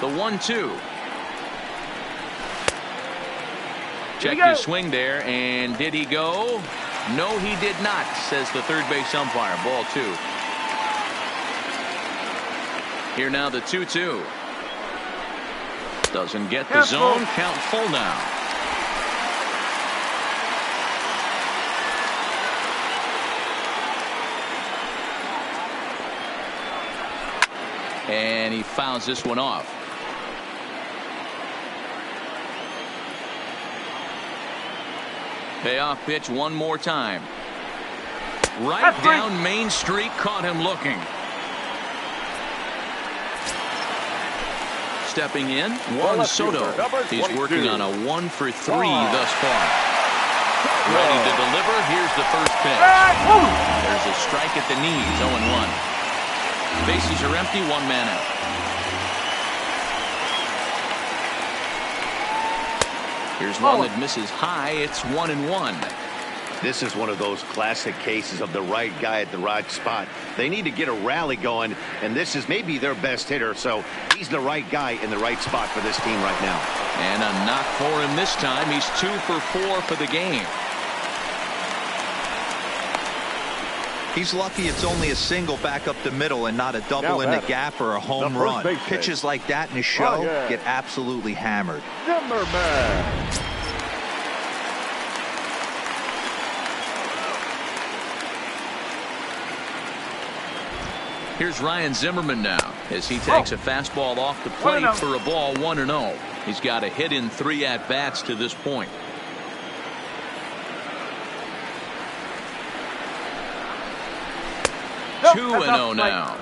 The 1-2. Check his swing there, and did he go? No, he did not, says the third base umpire. Ball 2. Here now the 2-2. Doesn't get the zone. Count full now. And he fouls this one off. Payoff pitch one more time. Right down Main Street, caught him looking. stepping in, Juan Soto. He's working on a 1-for-3 thus far. Ready to deliver. Here's the first pitch. There's a strike at the knees, 0-1. Bases are empty, 1 man out. Here's one that misses high. It's 1-1. This is one of those classic cases of the right guy at the right spot. They need to get a rally going, and this is maybe their best hitter, so he's the right guy in the right spot for this team right now. And a knock for him this time. He's 2 for 4 for the game. He's lucky it's only a single back up the middle and not a double in the gap or a home run. Pitches like that in a show get absolutely hammered. Zimmerman. Here's Ryan Zimmerman now as he takes a fastball off the plate for a ball, 1-0. He's got a hit in 3 at-bats to this point. Nope, 2-0 now.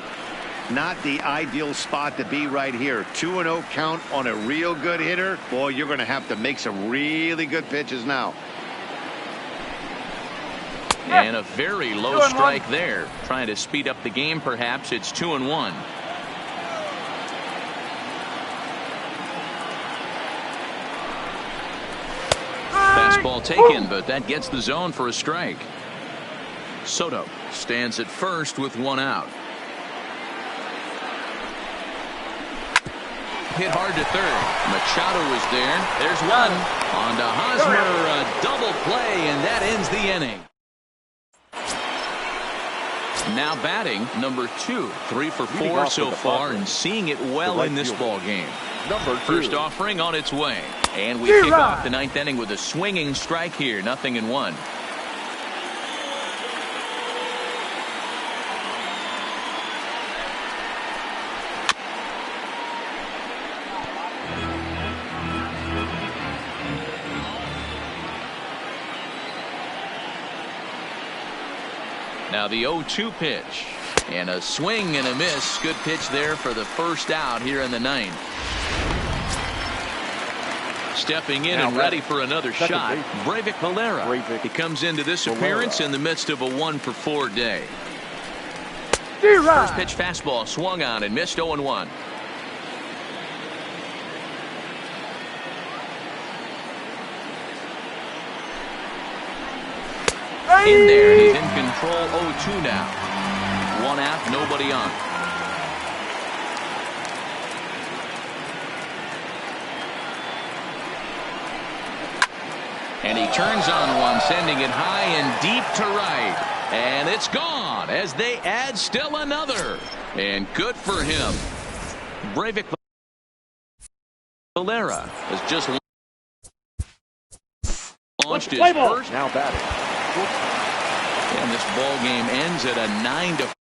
Not the ideal spot to be right here. 2-0 count on a real good hitter. Boy, you're going to have to make some really good pitches now. And a very low strike there. Trying to speed up the game, perhaps. It's 2-1. Fastball taken, but that gets the zone for a strike. Soto stands at first with 1 out. Hit hard to third. Machado is there. There's one. On to Hosmer, a double play, and that ends the inning. Now batting, number 2. 3 for 4 so far, and seeing it well in this ball game. First offering on its way. And we kick off the 9th inning with a swinging strike here. 0-1. Now the 0-2 pitch. And a swing and a miss. Good pitch there for the first out here in the 9th. Stepping in and ready for another shot, Breyvic Valera. He comes into this appearance in the midst of a 1-for-4 day. First pitch fastball swung on and missed, 0-1. In there, he's in control. 0-2 now. 1 out, nobody on. And he turns on one, sending it high and deep to right. And it's gone as they add still another. And good for him. Breyvic Valera has just launched his first. Now batting. And this ball game ends at a 9-4.